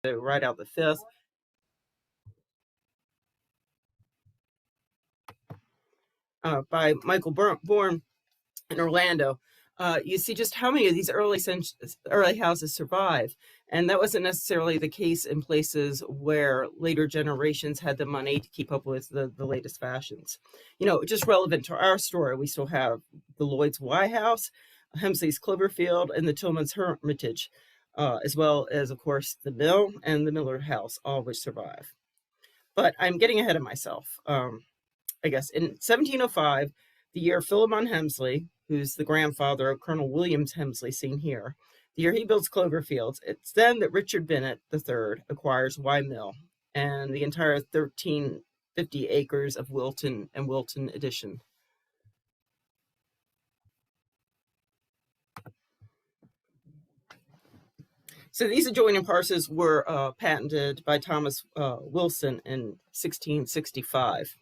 write out the fifth. By Michael Bourne in Orlando. You see just how many of these early houses survive. And that wasn't necessarily the case in places where later generations had the money to keep up with the latest fashions. Just relevant to our story, we still have the Lloyd's Y House, Hemsley's Cloverfield, and the Tillman's Hermitage, as well as, of course, the Mill and the Miller House, all which survive. But I'm getting ahead of myself. I guess in 1705, the year Philemon Hemsley, who's the grandfather of Colonel Williams Hemsley, seen here, the year he builds Cloverfields, it's then that Richard Bennett III acquires Y Mill and the entire 1350 acres of Wilton and Wilton Addition. So these adjoining parcels were patented by Thomas Wilson in 1665.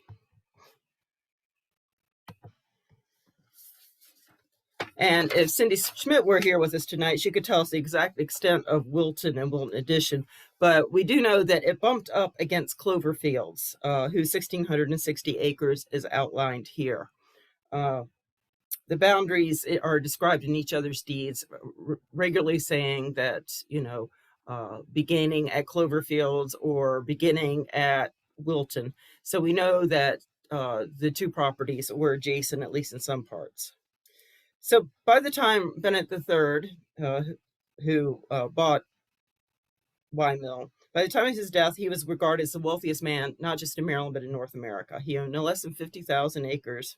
And if Cindy Schmidt were here with us tonight, she could tell us the exact extent of Wilton and Wilton Addition. But we do know that it bumped up against Cloverfields, whose 1,660 acres is outlined here. The boundaries are described in each other's deeds, regularly saying that, beginning at Cloverfields or beginning at Wilton. So we know that the two properties were adjacent, at least in some parts. So by the time Bennett III, who bought Y Mill, by the time of his death, he was regarded as the wealthiest man, not just in Maryland, but in North America. He owned no less than 50,000 acres,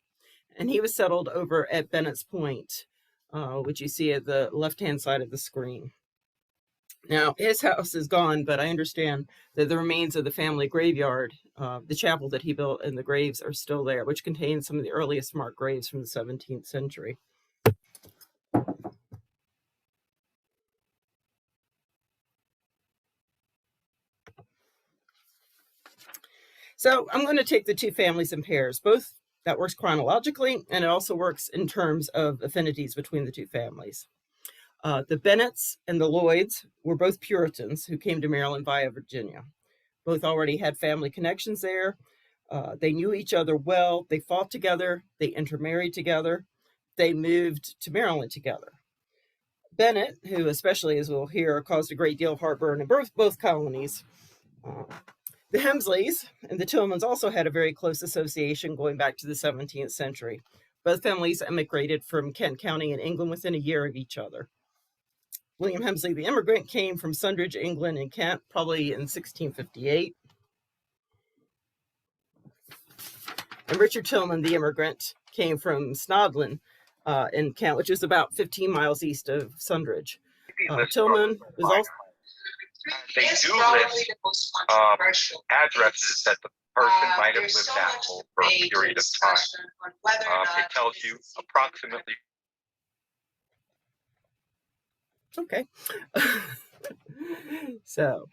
and he was settled over at Bennett's Point, which you see at the left-hand side of the screen. Now, his house is gone, but I understand that the remains of the family graveyard, the chapel that he built, and the graves are still there, which contains some of the earliest marked graves from the 17th century. So I'm going to take the two families in pairs. Both that works chronologically, and it also works in terms of affinities between the two families. The Bennetts and the Lloyds were both Puritans who came to Maryland via Virginia. Both already had family connections there. They knew each other well. They fought together. They intermarried together. They moved to Maryland together. Bennett, who especially, as we'll hear, caused a great deal of heartburn in both colonies. The Hemsleys and the Tillmans also had a very close association going back to the 17th century. Both families emigrated from Kent County in England within a year of each other. William Hemsley, the immigrant, came from Sundridge, England, and Kent, probably in 1658. And Richard Tillman, the immigrant, came from Snodland in Kent, which is about 15 miles east of Sundridge. Tillman was also... They do list addresses that the person might have lived at for a period of time. It tells you approximately. Okay. So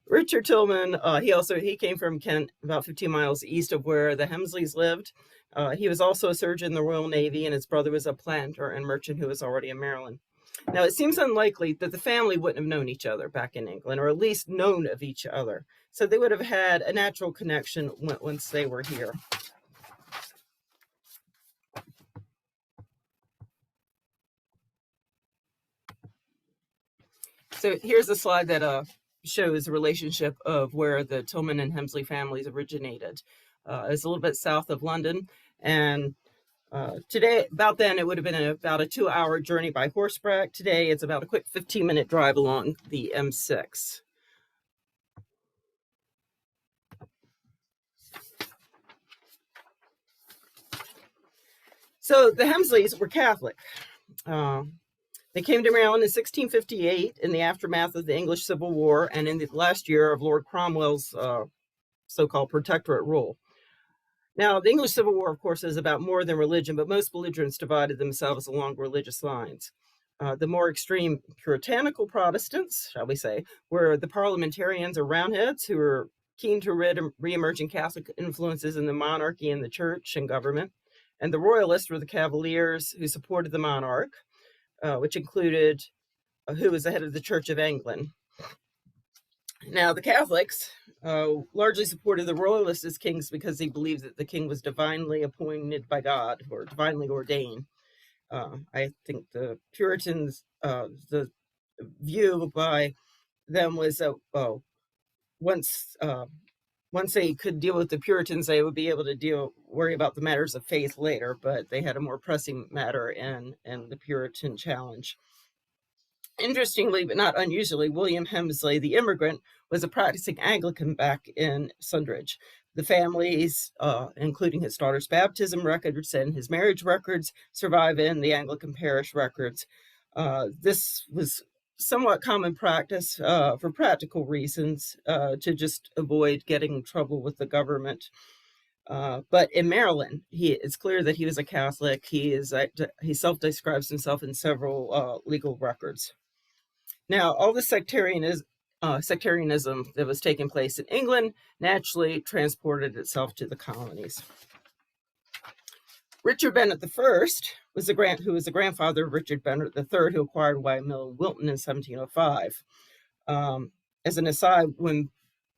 Richard Tillman, he came from Kent, about 15 miles east of where the Hemsleys lived. He was also a surgeon in the Royal Navy, and his brother was a planter and merchant who was already in Maryland. Now, it seems unlikely that the family wouldn't have known each other back in England, or at least known of each other. So they would have had a natural connection once they were here. So here's a slide that shows the relationship of where the Tillman and Hemsley families originated. It's a little bit south of London, and today, about then, it would have been about a 2-hour journey by horseback. Today, it's about a quick 15-minute drive along the M6. So the Hemsleys were Catholic. They came to Maryland in 1658 in the aftermath of the English Civil War and in the last year of Lord Cromwell's so-called protectorate rule. Now, the English Civil War, of course, is about more than religion, but most belligerents divided themselves along religious lines. The more extreme puritanical Protestants, shall we say, were the parliamentarians or roundheads who were keen to rid re-emerging Catholic influences in the monarchy and the church and government. And the royalists were the Cavaliers who supported the monarch, which included who was the head of the Church of England. Now, the Catholics largely supported the royalists as kings because they believed that the king was divinely appointed by God or divinely ordained. I think the Puritans, the view by them was that once once they could deal with the Puritans, they would be able to worry about the matters of faith later. But they had a more pressing matter in the Puritan challenge. Interestingly, but not unusually, William Hemsley, the immigrant, was a practicing Anglican back in Sundridge. The families, including his daughter's baptism records and his marriage records, survive in the Anglican parish records. This was somewhat common practice for practical reasons to just avoid getting in trouble with the government. But in Maryland, it's clear that he was a Catholic. He self-describes himself in several legal records. Now, all the sectarianism that was taking place in England naturally transported itself to the colonies. Richard Bennet I who was the grandfather of Richard Bennet III, who acquired Wye-Mill and Wilton in 1705. As an aside, when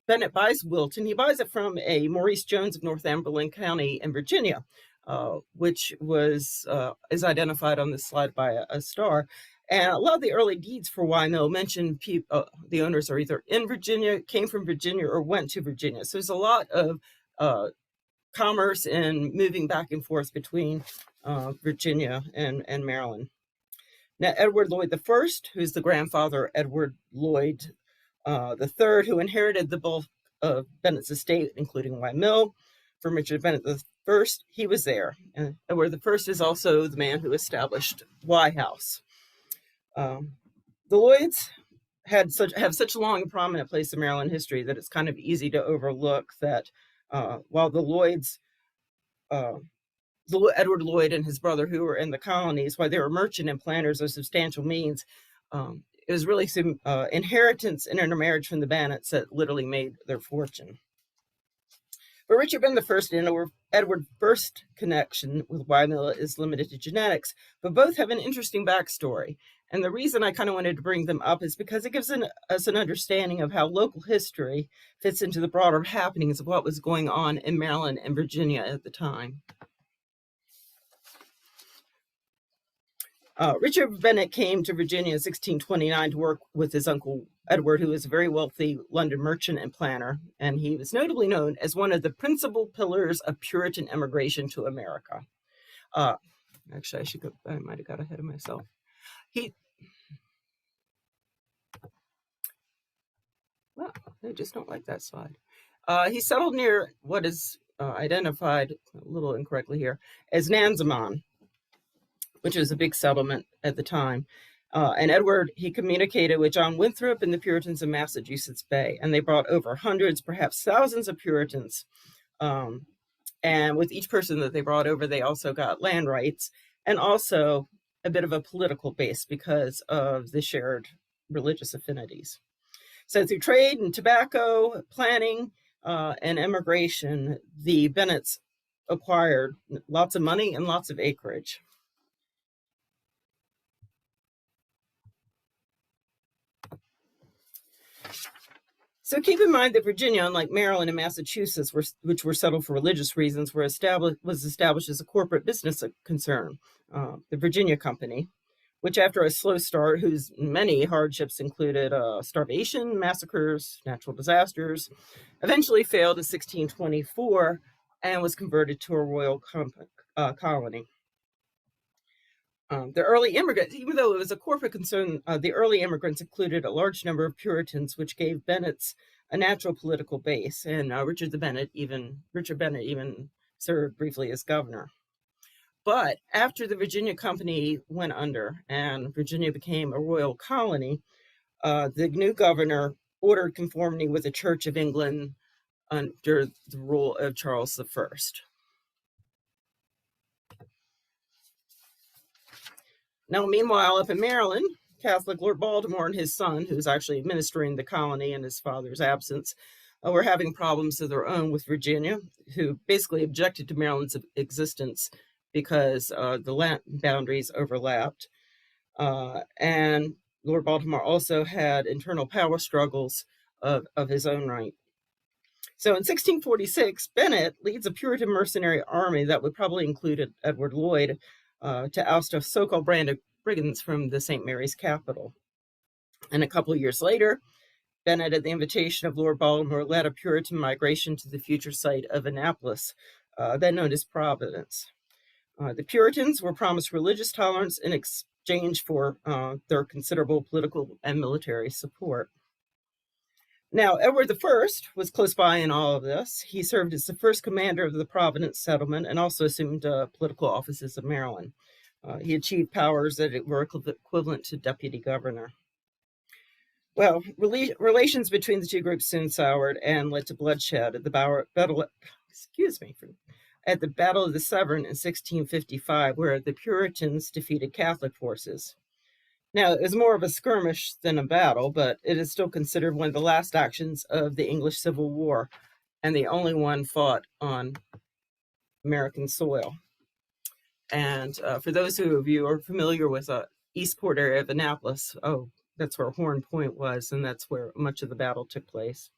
Bennet buys Wilton, he buys it from a Maurice Jones of Northumberland County in Virginia, which is identified on this slide by a star. And a lot of the early deeds for Wye-Mill mention the owners are either in Virginia, came from Virginia, or went to Virginia. So there's a lot of commerce and moving back and forth between Virginia and Maryland. Now, Edward Lloyd I, who's the grandfather of Edward Lloyd III, who inherited the bulk of Bennet's estate, including Wye-Mill, from Richard Bennet I, he was there. And Edward I is also the man who established Wye House. The Lloyds have such a long and prominent place in Maryland history that it's kind of easy to overlook that while the Lloyds, Edward Lloyd and his brother, who were in the colonies, while they were merchant and planters of substantial means, it was really some inheritance and intermarriage from the Bennets that literally made their fortune. But Richard Bennet I and Edward I's connection with Wye-Mill is limited to genetics, but both have an interesting backstory. And the reason I kind of wanted to bring them up is because it gives us an understanding of how local history fits into the broader happenings of what was going on in Maryland and Virginia at the time. Richard Bennet came to Virginia in 1629 to work with his uncle Edward, who was a very wealthy London merchant and planter, and he was notably known as one of the principal pillars of Puritan immigration to America. Actually, I might have got ahead of myself. Well, I just don't like that slide. He settled near what is identified a little incorrectly here as Nansemond, which was a big settlement at the time. And Edward, he communicated with John Winthrop and the Puritans of Massachusetts Bay, and they brought over hundreds, perhaps thousands of Puritans. And with each person that they brought over, they also got land rights and also a bit of a political base because of the shared religious affinities. So through trade and tobacco, planting, and immigration, the Bennets acquired lots of money and lots of acreage. So keep in mind that Virginia, unlike Maryland and Massachusetts, which were settled for religious reasons, was established as a corporate business concern, the Virginia Company, which after a slow start, whose many hardships included starvation, massacres, natural disasters, eventually failed in 1624 and was converted to a royal colony. The early immigrants, even though it was a corporate concern, the early immigrants included a large number of Puritans, which gave Bennets a natural political base. And Richard Bennet even served briefly as governor. But after the Virginia Company went under and Virginia became a royal colony, the new governor ordered conformity with the Church of England under the rule of Charles I. Now, meanwhile, up in Maryland, Catholic Lord Baltimore and his son, who's actually administering the colony in his father's absence, were having problems of their own with Virginia, who basically objected to Maryland's existence because the land boundaries overlapped. And Lord Baltimore also had internal power struggles of his own right. So in 1646, Bennett leads a Puritan mercenary army that would probably include Edward Lloyd to oust a so-called band of brigands from the St. Mary's capital. And a couple of years later, Bennett, at the invitation of Lord Baltimore, led a Puritan migration to the future site of Annapolis, then known as Providence. The Puritans were promised religious tolerance in exchange for their considerable political and military support. Now, Edward I was close by in all of this. He served as the first commander of the Providence settlement and also assumed political offices in Maryland. He achieved powers that were equivalent to deputy governor. Well, relations between the two groups soon soured and led to bloodshed at the Battle of the Severn in 1655, where the Puritans defeated Catholic forces. Now, it was more of a skirmish than a battle, but it is still considered one of the last actions of the English Civil War and the only one fought on American soil. And for those of you who are familiar with the Eastport area of Annapolis, that's where Horn Point was, and that's where much of the battle took place.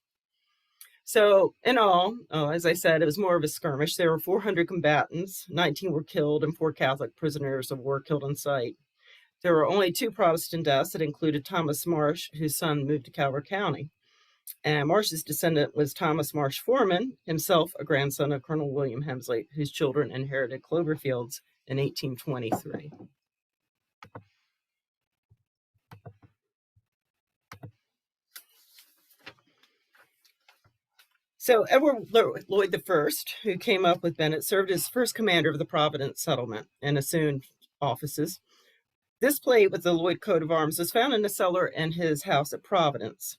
So in all, as I said, it was more of a skirmish. There were 400 combatants, 19 were killed, and 4 Catholic prisoners of war killed on sight. There were only 2 Protestant deaths that included Thomas Marsh, whose son moved to Calvert County. And Marsh's descendant was Thomas Marsh Foreman, himself a grandson of Colonel William Hemsley, whose children inherited clover fields in 1823. So Edward Lloyd I, who came up with Bennett, served as first commander of the Providence settlement and assumed offices. This plate with the Lloyd coat of arms was found in a cellar in his house at Providence.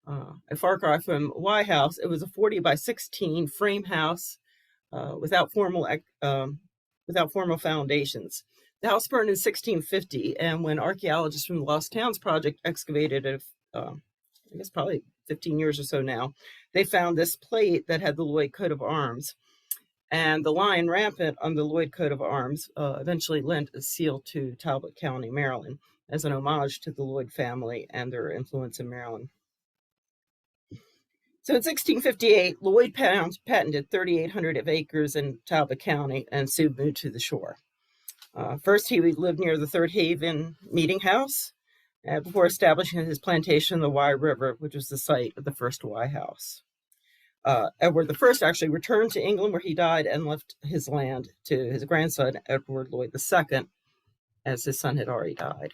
A far cry from Y House, it was a 40 by 16 frame house without formal foundations. The house burned in 1650, and when archaeologists from the Lost Towns Project excavated it, I guess probably 15 years or so now, they found this plate that had the Lloyd coat of arms. And the lion rampant on the Lloyd coat of arms eventually lent a seal to Talbot County, Maryland, as an homage to the Lloyd family and their influence in Maryland. So in 1658, Lloyd patented 3,800 acres in Talbot County and soon moved to the shore. First, he lived near the Third Haven Meeting House before establishing his plantation on the Wye River, which was the site of the first Wye House. Edward I actually returned to England, where he died, and left his land to his grandson, Edward Lloyd II, as his son had already died.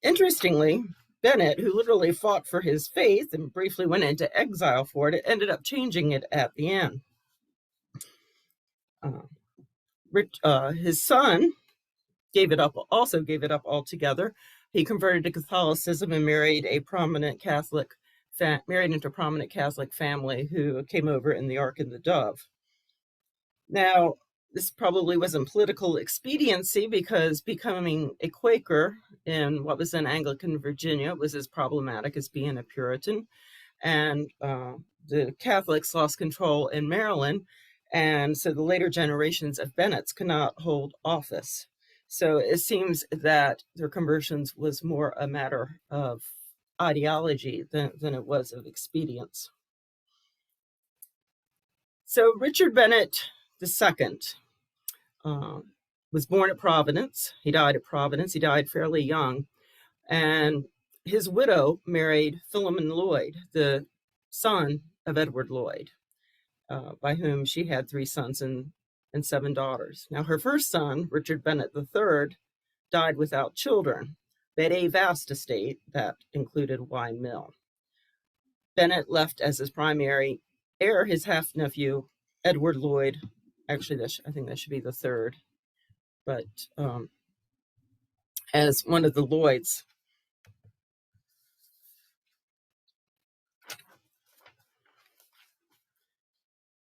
Interestingly, Bennett, who literally fought for his faith and briefly went into exile for it, ended up changing it at the end. His son gave it up altogether. He converted to Catholicism and married into a prominent Catholic family who came over in the Ark and the Dove. Now, this probably wasn't political expediency, because becoming a Quaker in what was then Anglican Virginia was as problematic as being a Puritan. And the Catholics lost control in Maryland, and so the later generations of Bennetts could not hold office. So it seems that their conversions was more a matter of ideology than it was of expedience. So Richard Bennett II was born at Providence. He died at Providence. He died fairly young. And his widow married Philemon Lloyd, the son of Edward Lloyd, by whom she had 3 sons and 7 daughters. Now, her first son, Richard Bennett III, died without children. They had a vast estate that included Wye Mill. Bennett left as his primary heir his half-nephew, Edward Lloyd. Actually, I think that should be the third, but as one of the Lloyds.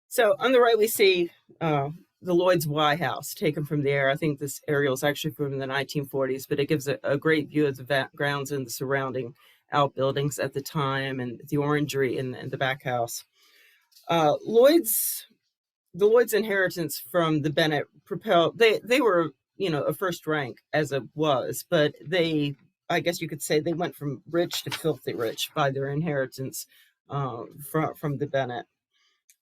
So on the right, we see the Lloyd's Wye House taken from there. I think this aerial is actually from the 1940s, but it gives a great view of the grounds and the surrounding outbuildings at the time, and the orangery in the back house. The Lloyd's inheritance from the Bennett propelled, they were, a first rank as it was, but they I guess you could say they went from rich to filthy rich by their inheritance from the Bennett.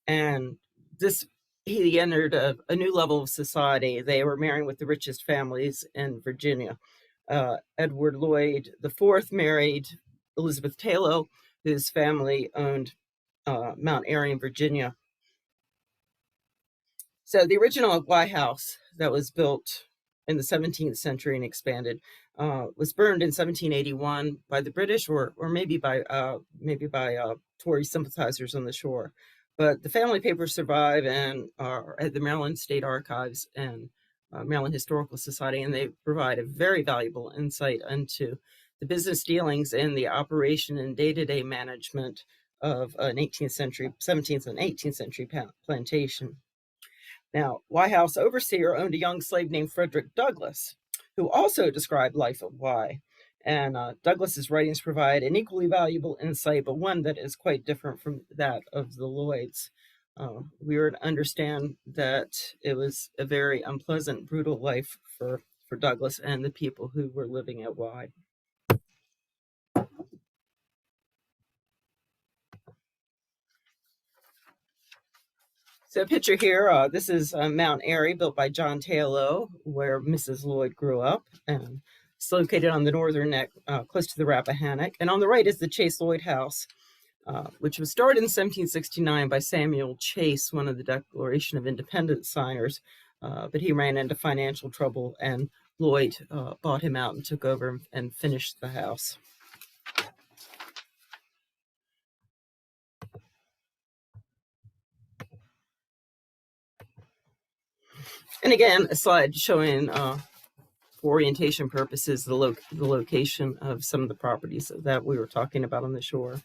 And this, he entered a new level of society. They were marrying with the richest families in Virginia. Edward Lloyd IV married Elizabeth Taylor, whose family owned Mount Airy in Virginia. So the original White House that was built in the 17th century and expanded was burned in 1781 by the British, or maybe by Tory sympathizers on the shore. But the family papers survive and are at the Maryland State Archives and Maryland Historical Society, and they provide a very valuable insight into the business dealings and the operation and day-to-day management of an 18th century, 17th and 18th century plantation. Now, White House overseer owned a young slave named Frederick Douglass, who also described life at Wye. And Douglass's writings provide an equally valuable insight, but one that is quite different from that of the Lloyds. We were to understand that it was a very unpleasant, brutal life for Douglass and the people who were living at Wye. So a picture here, this is Mount Airy, built by John Taylor, where Mrs. Lloyd grew up. And it's located on the northern neck, close to the Rappahannock. And on the right is the Chase Lloyd House, which was started in 1769 by Samuel Chase, one of the Declaration of Independence signers. But he ran into financial trouble, and Lloyd bought him out and took over and finished the house. And again, a slide showing, for orientation purposes, the location of some of the properties that we were talking about on the shore.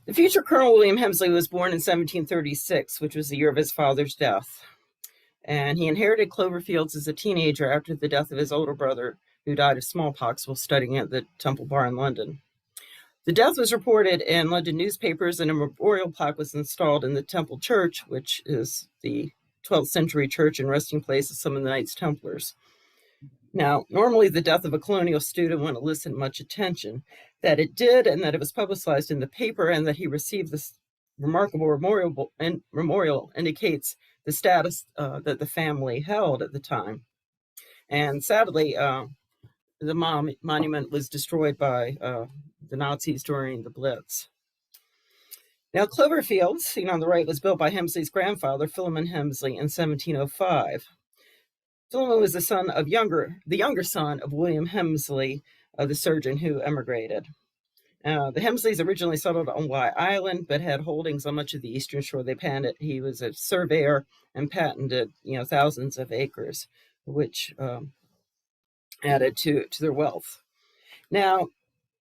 The future Colonel William Hemsley was born in 1736, which was the year of his father's death. And he inherited Cloverfields as a teenager after the death of his older brother, who died of smallpox while studying at the Temple Bar in London. The death was reported in London newspapers, and a memorial plaque was installed in the Temple Church, which is the 12th century church and resting place of some of the Knights Templars. Now, normally the death of a colonial student wouldn't elicit much attention. That it did, and that it was publicized in the paper, and that he received this remarkable memorial indicates the status that the family held at the time. And sadly, the monument was destroyed by the Nazis during the Blitz. Now, Cloverfield, seen on the right, was built by Hemsley's grandfather, Philemon Hemsley, in 1705. Philemon was the younger son of William Hemsley, the surgeon who emigrated. The Hemsleys originally settled on Wye Island, but had holdings on much of the eastern shore. He was a surveyor and patented, thousands of acres, which added to their wealth. Now,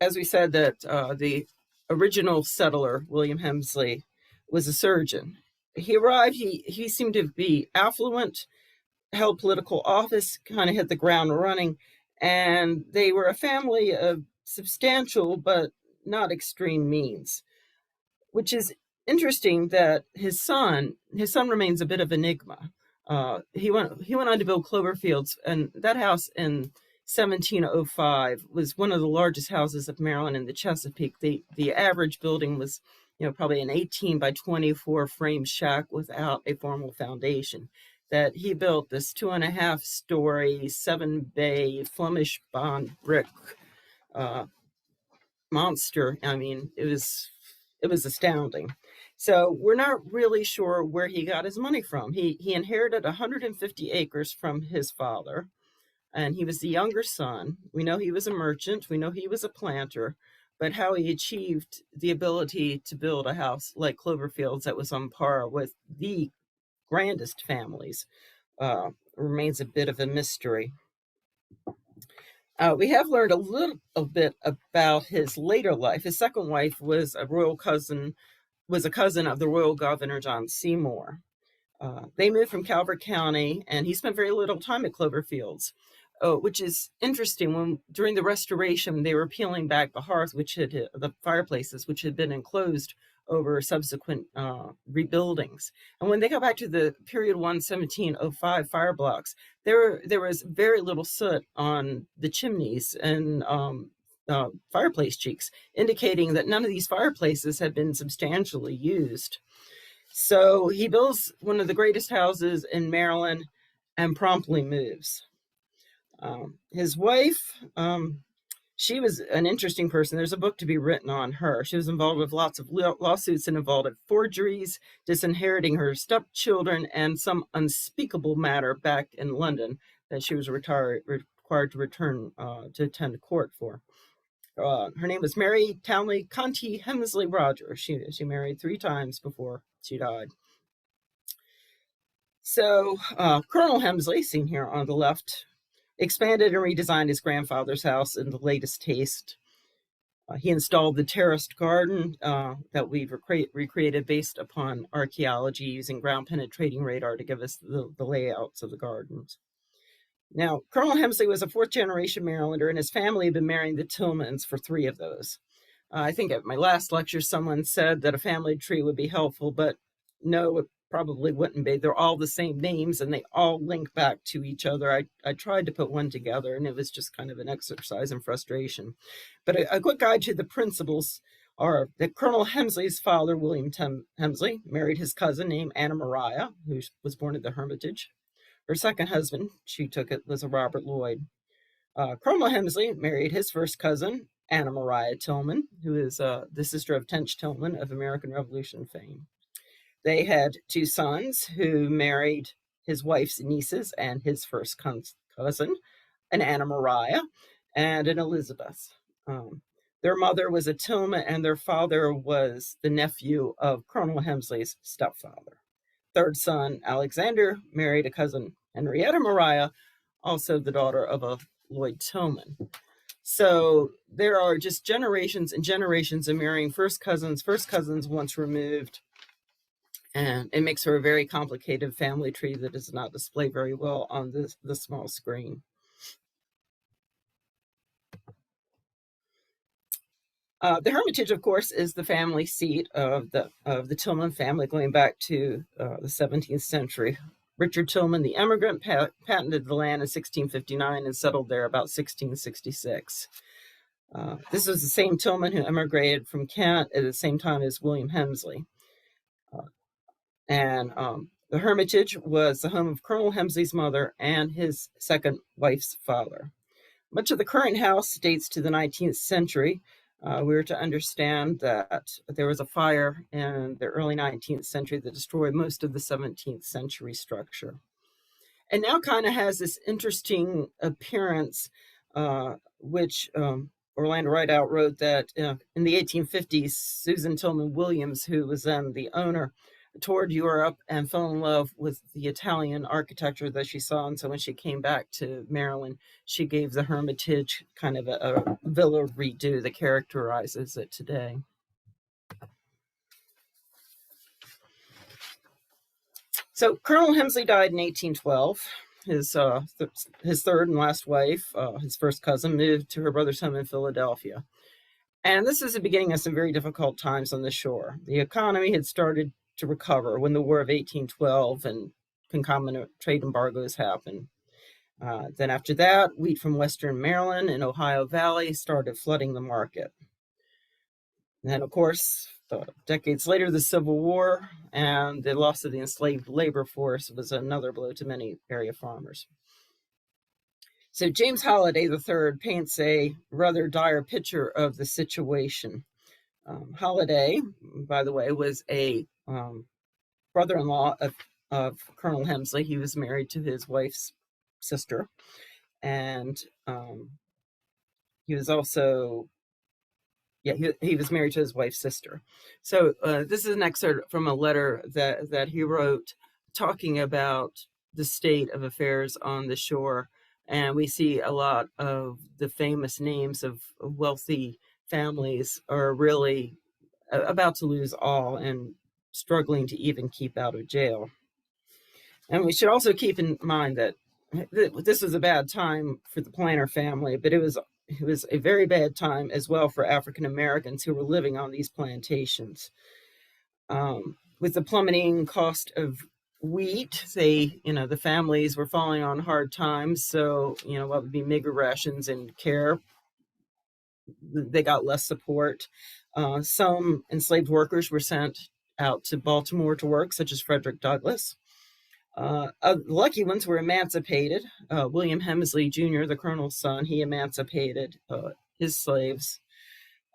as we said, that the original settler, William Hemsley, was a surgeon. He arrived, he seemed to be affluent, held political office, kind of hit the ground running, and they were a family of substantial but not extreme means, which is interesting that his son remains a bit of an enigma. He went on to build Cloverfields, and that house in 1705 was one of the largest houses of Maryland in the Chesapeake. The average building was, probably an 18 by 24 frame shack without a formal foundation. That he built this 2.5 story, 7-bay Flemish bond brick monster. I mean, it was astounding. So we're not really sure where he got his money from. He inherited 150 acres from his father, and he was the younger son. We know he was a merchant. We know he was a planter, but how he achieved the ability to build a house like Cloverfields that was on par with the grandest families remains a bit of a mystery. We have learned a little bit about his later life. His second wife was a cousin of the royal governor, John Seymour. They moved from Calvert County, and he spent very little time at Cloverfields, which is interesting. During the Restoration, they were peeling back the hearth, the fireplaces, which had been enclosed over subsequent rebuildings. And when they got back to the period 1705 fire blocks, there was very little soot on the chimneys and fireplace cheeks, indicating that none of these fireplaces had been substantially used. So he builds one of the greatest houses in Maryland and promptly moves. His wife, she was an interesting person. There's a book to be written on her. She was involved with lots of lawsuits that involved forgeries, disinheriting her stepchildren, and some unspeakable matter back in London that she was required to return to attend court for. Her name was Mary Townley Conti Hemsley Rogers. She married 3 times before she died. So Colonel Hemsley, seen here on the left, expanded and redesigned his grandfather's house in the latest taste. He installed the terraced garden that we've recreated based upon archaeology, using ground penetrating radar to give us the layouts of the gardens. Now, Colonel Hemsley was a 4th-generation Marylander, and his family had been marrying the Tillmans for 3 of those. I think at my last lecture, someone said that a family tree would be helpful, but no, it probably wouldn't be. They're all the same names, and they all link back to each other. I tried to put one together, and it was just kind of an exercise in frustration. But a quick guide to the principles are that Colonel Hemsley's father, William Hemsley, married his cousin named Anna Maria, who was born at the Hermitage. Her second husband, she took it, was a Robert Lloyd. Colonel Hemsley married his first cousin, Anna Maria Tillman, who is the sister of Tench Tillman of American Revolution fame. They had 2 sons who married his wife's nieces and his first cousin, an Anna Maria and an Elizabeth. Their mother was a Tillman, and their father was the nephew of Colonel Hemsley's stepfather. Third son, Alexander, married a cousin, Henrietta Maria, also the daughter of a Lloyd Tillman. So there are just generations and generations of marrying first cousins once removed. And it makes for a very complicated family tree that is not displayed very well on the small screen. The Hermitage, of course, is the family seat of the Tillman family going back to the 17th century. Richard Tillman, the emigrant, patented the land in 1659 and settled there about 1666. This was the same Tillman who emigrated from Kent at the same time as William Hemsley. And the Hermitage was the home of Colonel Hemsley's mother and his second wife's father. Much of the current house dates to the 19th century. We were to understand that there was a fire in the early 19th century that destroyed most of the 17th century structure. And now kind of has this interesting appearance, which Orlando Rideout wrote that in the 1850s, Susan Tillman Williams, who was then the owner, toured Europe and fell in love with the Italian architecture that she saw. And so when she came back to Maryland, she gave the Hermitage kind of a villa redo that characterizes it today. So Colonel Hemsley died in 1812. His third and last wife, his first cousin, moved to her brother's home in Philadelphia. And this is the beginning of some very difficult times on the shore. The economy had started to recover when the War of 1812 and concomitant trade embargoes happened. Then after that, wheat from Western Maryland and Ohio Valley started flooding the market. And then, of course, decades later, the Civil War and the loss of the enslaved labor force was another blow to many area farmers. So James Holliday III paints a rather dire picture of the situation. Holliday, by the way, was a brother-in-law of Colonel Hemsley. He was married to his wife's sister, and he was also, he was married to his wife's sister. So this is an excerpt from a letter that he wrote talking about the state of affairs on the shore, and we see a lot of the famous names of wealthy families are really about to lose all and struggling to even keep out of jail. And we should also keep in mind that this was a bad time for the Planter family, but it was a very bad time as well for African Americans who were living on these plantations. With the plummeting cost of wheat, the families were falling on hard times. So, what would be meager rations and care, they got less support. Some enslaved workers were sent out to Baltimore to work, such as Frederick Douglass. Lucky ones were emancipated. William Hemsley Jr., the colonel's son, he emancipated his slaves.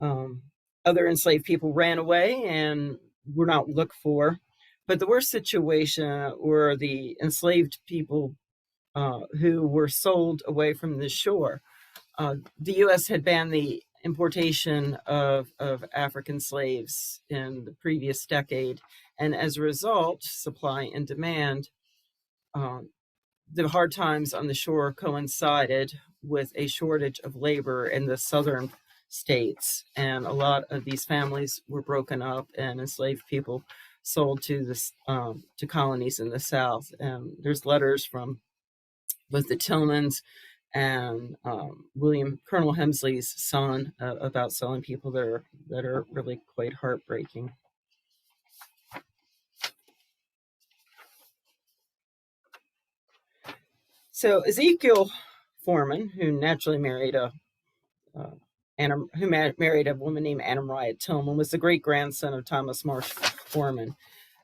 Other enslaved people ran away and were not looked for. But the worst situation were the enslaved people who were sold away from the shore. The U.S. had banned the importation of African slaves in the previous decade, and as a result, supply and demand, the hard times on the shore coincided with a shortage of labor in the southern states, and a lot of these families were broken up and enslaved people sold to colonies in the South. And there's letters from both the Tillmans and Colonel Hemsley's son about selling people that are really quite heartbreaking. So Ezekiel Foreman, who naturally married a woman named Anna Tillman, was the great grandson of Thomas Marsh Foreman.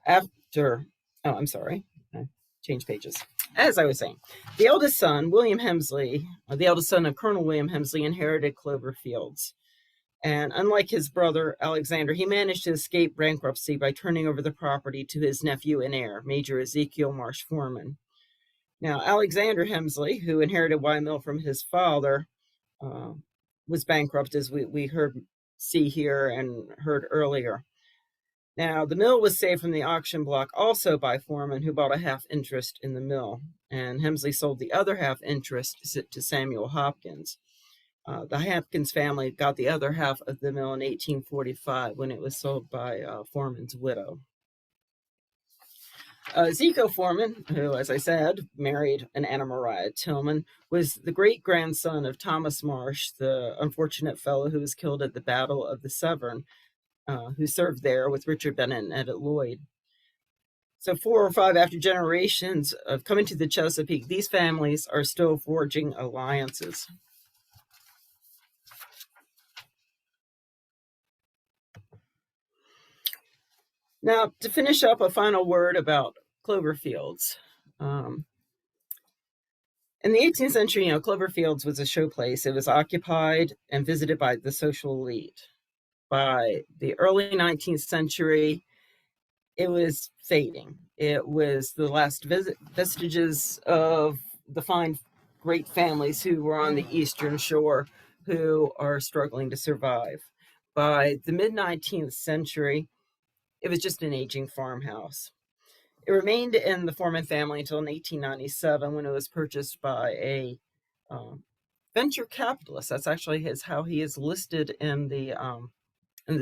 I'm sorry, I changed pages. As I was saying, the eldest son, William Hemsley, the eldest son of Colonel William Hemsley, inherited Clover Fields. And unlike his brother, Alexander, he managed to escape bankruptcy by turning over the property to his nephew and heir, Major Ezekiel Marsh Foreman. Now, Alexander Hemsley, who inherited Y Mill from his father, was bankrupt, as we see here and heard earlier. Now, the mill was saved from the auction block also by Foreman, who bought a half interest in the mill, and Hemsley sold the other half interest to Samuel Hopkins. The Hopkins family got the other half of the mill in 1845 when it was sold by Foreman's widow. Ezekiel Foreman, who, as I said, married an Anna Maria Tillman, was the great-grandson of Thomas Marsh, the unfortunate fellow who was killed at the Battle of the Severn, who served there with Richard Bennett and Edith Lloyd. So 4 or 5 after generations of coming to the Chesapeake, these families are still forging alliances. Now, to finish up, a final word about Clover Fields. In the 18th century, Clover Fields was a showplace. It was occupied and visited by the social elite. By the early 19th century, it was fading. It was the last vestiges of the fine, great families who were on the Eastern Shore who are struggling to survive. By the mid-19th century, it was just an aging farmhouse. It remained in the Foreman family until 1897, when it was purchased by a venture capitalist. That's actually how he is listed in the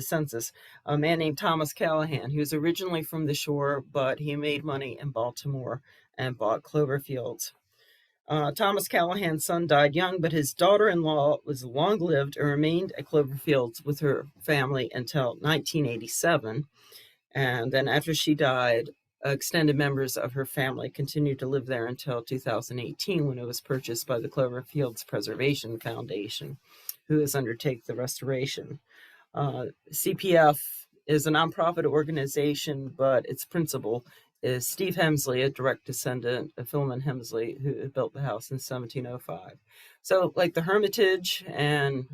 census. A man named Thomas Callahan, who was originally from the shore, but he made money in Baltimore and bought Clover Fields. Thomas Callahan's son died young, but his daughter-in-law was long-lived and remained at Clover Fields with her family until 1987. And then after she died, extended members of her family continued to live there until 2018, when it was purchased by the Clover Fields Preservation Foundation, who has undertaken the restoration. CPF is a nonprofit organization, but its principal is Steve Hemsley, a direct descendant of Philemon Hemsley, who built the house in 1705. So, like the Hermitage and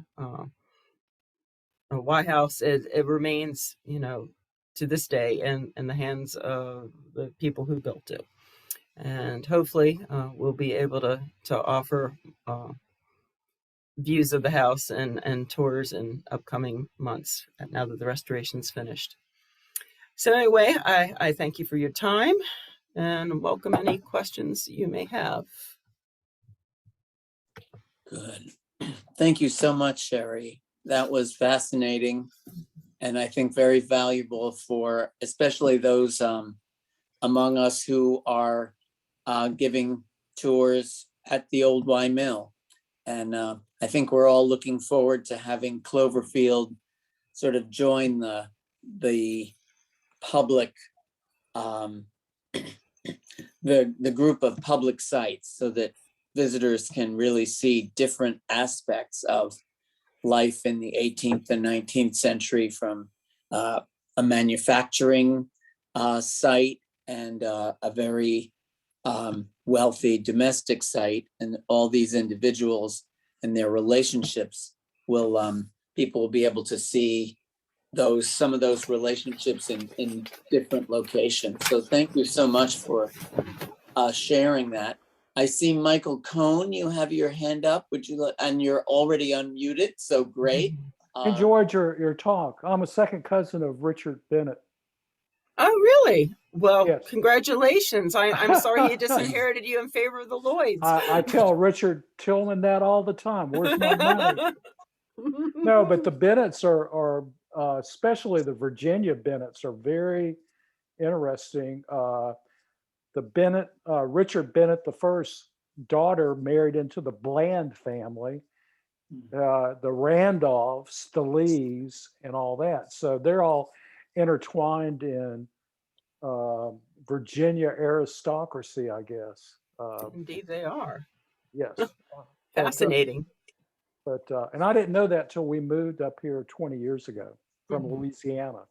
White House, it remains, to this day in the hands of the people who built it. And hopefully we'll be able to offer views of the house and tours in upcoming months now that the restoration's finished. So anyway, I thank you for your time and welcome any questions you may have. Good. Thank you so much, Sherri. That was fascinating, and I think very valuable for especially those among us who are giving tours at the old Y Mill. And I think we're all looking forward to having Cloverfield sort of join the public, um, the group of public sites, so that visitors can really see different aspects of life in the 18th and 19th century, from a manufacturing site and a very wealthy domestic site, and all these individuals and their relationships will people will be able to see some of those relationships in different locations. So thank you so much for sharing that. I see Michael Cohn, you have your hand up. Would you like, and you're already unmuted, so great. Enjoyed your talk. I'm a second cousin of Richard Bennett. Oh, really? Well, Yes. congratulations. I'm sorry he disinherited you in favor of the Lloyds. I tell Richard Tillman that all the time. Where's my money? No, but the Bennetts are especially the Virginia Bennetts, are very interesting. The Bennett, Richard Bennett the first daughter married into the Bland family, the Randolphs, the Lees, and all that. So they're all intertwined in Virginia aristocracy, I guess. Indeed, they are. Yes. Fascinating. And I didn't know that till we moved up here 20 years ago from Louisiana.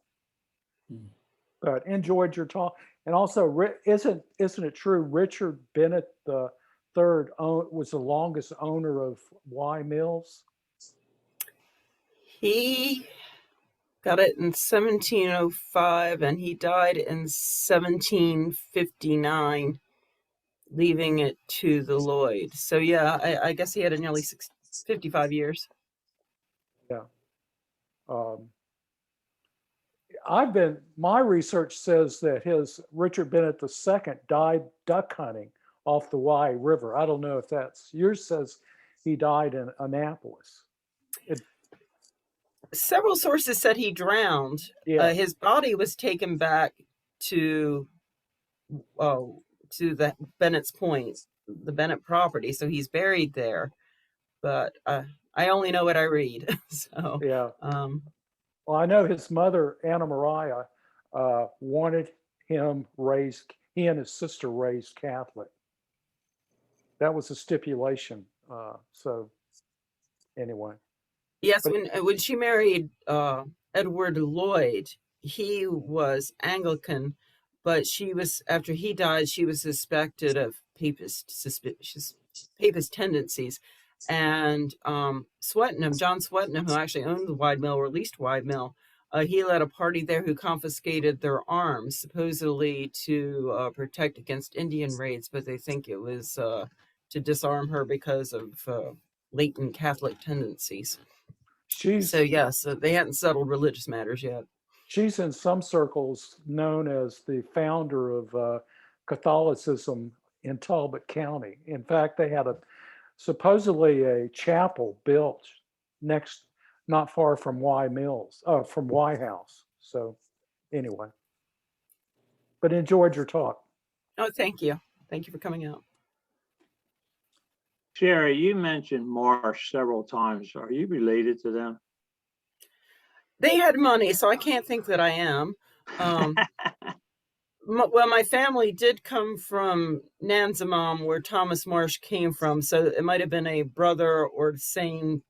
But enjoyed your talk. And also, isn't it true Richard Bennett the third was the longest owner of Y Mills? He got it in 1705 and he died in 1759, leaving it to the Lloyd. So yeah, I guess he had nearly 55 years. Yeah. My research says that Richard Bennett II died duck hunting off the Wye River. I don't know if yours says he died in Annapolis. Several sources said he drowned. Yeah. His body was taken back to the Bennett's Point, the Bennett property. So he's buried there. But I only know what I read. So yeah. Well, I know his mother, Anna Maria, wanted he and his sister raised Catholic. That was a stipulation. So anyway. Yes, when she married Edward Lloyd, he was Anglican, but after he died, she was suspected of suspicious papist tendencies. And John Swettenham, who actually owned the Wide Mill, or leased Wide Mill, he led a party there who confiscated their arms, supposedly to protect against Indian raids, but they think it was to disarm her because of latent Catholic tendencies. So they hadn't settled religious matters yet. She's in some circles known as the founder of Catholicism in Talbot County. In fact, they had supposedly a chapel built not far from Y House. So anyway, but enjoyed your talk. Oh, thank you. Thank you for coming out. Sherri, you mentioned Marsh several times. Are you related to them? They had money, so I can't think that I am. Well, my family did come from Nansemond, where Thomas Marsh came from, so it might have been a brother or the same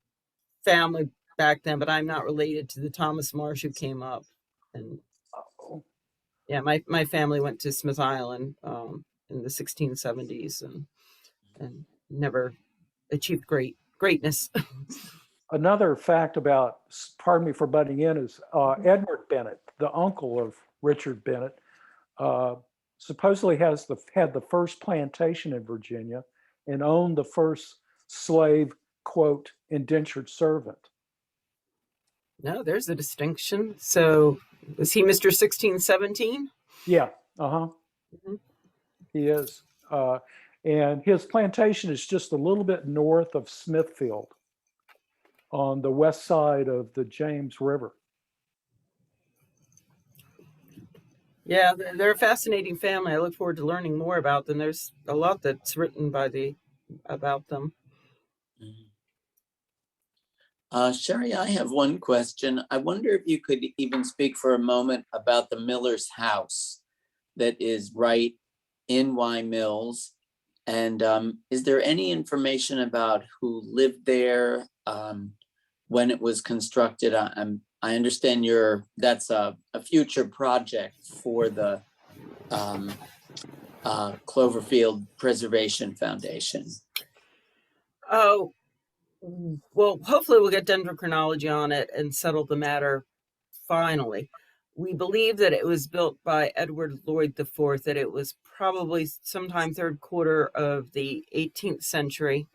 family back then, but I'm not related to the Thomas Marsh who came up. And yeah, my family went to Smith Island in the 1670s and never achieved greatness. Another fact about, pardon me for butting in, is Edward Bennett, the uncle of Richard Bennett, supposedly had the first plantation in Virginia and owned the first slave, quote, indentured servant. No, there's a distinction. So is he Mr. 1617? Yeah, He is. And his plantation is just a little bit north of Smithfield on the west side of the James River. Yeah, they're a fascinating family. I look forward to learning more about them. There's a lot that's written about them. Sherri, I have one question. I wonder if you could even speak for a moment about the Miller's house that is right in Y Mills. And is there any information about who lived there, when it was constructed? I understand that's a future project for the Cloverfield Preservation Foundation. Oh, well, hopefully we'll get dendrochronology on it and settle the matter finally. We believe that it was built by Edward Lloyd IV, that it was probably sometime third quarter of the 18th century,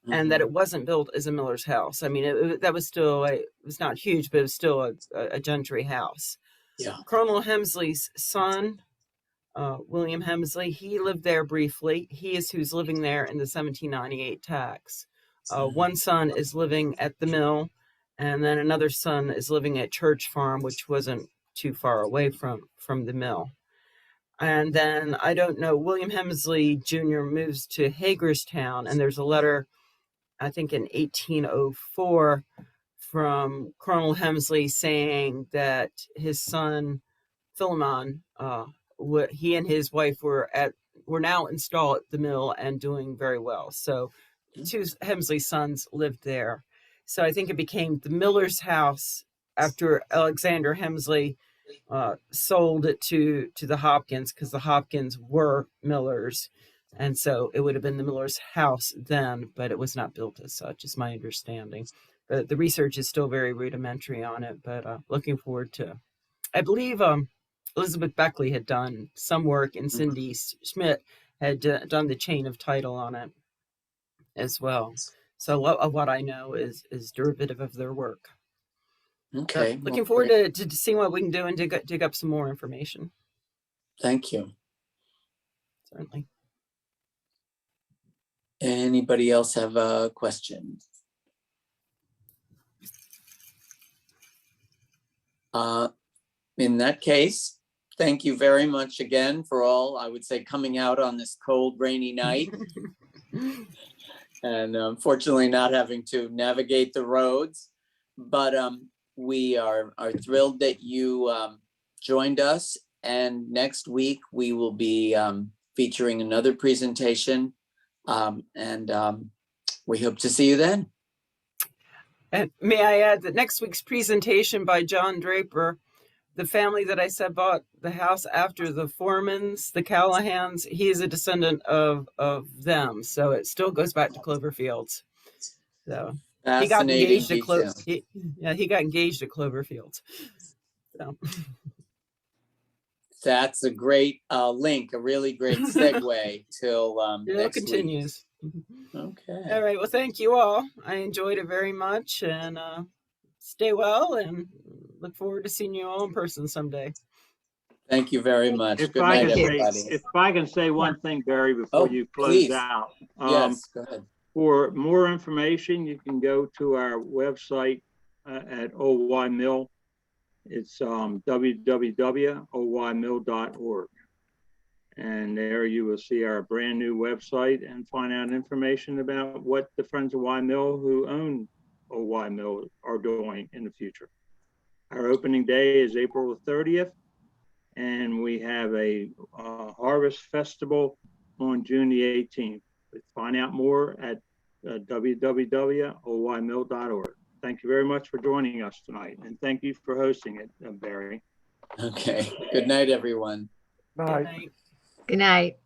and that it wasn't built as a miller's house. I mean, that was still it was not huge, but it was still a gentry house. Yeah. Colonel Hemsley's son, William Hemsley, he lived there briefly. He is who's living there in the 1798 tax. One son is living at the mill, and then another son is living at Church Farm, which wasn't too far away from the mill. And then, I don't know, William Hemsley Jr. moves to Hagerstown, and there's a letter, I think in 1804, from Colonel Hemsley saying that his son Philemon, he and his wife were now installed at the mill and doing very well. So two Hemsley sons lived there. So I think it became the miller's house after Alexander Hemsley sold it to the Hopkins, because the Hopkins were millers. And so it would have been the miller's house then, but it was not built as such, is my understanding. The research is still very rudimentary on it, but looking forward to, I believe Elizabeth Beckley had done some work, and Cindy Schmidt had done the chain of title on it as well. So a lot of what I know is derivative of their work. Okay. Looking forward to seeing what we can do and dig up some more information. Thank you. Certainly. Anybody else have a question? In that case, thank you very much again for all, I would say, coming out on this cold, rainy night. And unfortunately not having to navigate the roads. But we are thrilled that you joined us. And next week we will be featuring another presentation. And we hope to see you then. And may I add that next week's presentation by John Draper, the family that I said bought the house after the Foremans, the Callahans, he is a descendant of them. So it still goes back to Cloverfields. So he got engaged at he got engaged at Cloverfields. So that's a great link, a really great segue till next continues. Week. Okay. All right. Well, thank you all. I enjoyed it very much, and stay well, and look forward to seeing you all in person someday. Thank you very much. If Good I night, can everybody. if I can say one thing, Barry, before you close please. out. Yes, go ahead. For more information, you can go to our website at OY Mill. It's www.oymill.org. And there you will see our brand new website and find out information about what the Friends of Y Mill who own OY Mill are doing in the future. Our opening day is April the 30th, and we have a harvest festival on June the 18th. Find out more at www.oymill.org. Thank you very much for joining us tonight, and thank you for hosting it, Barry. Okay. Good night, everyone. Bye. Good night. Good night.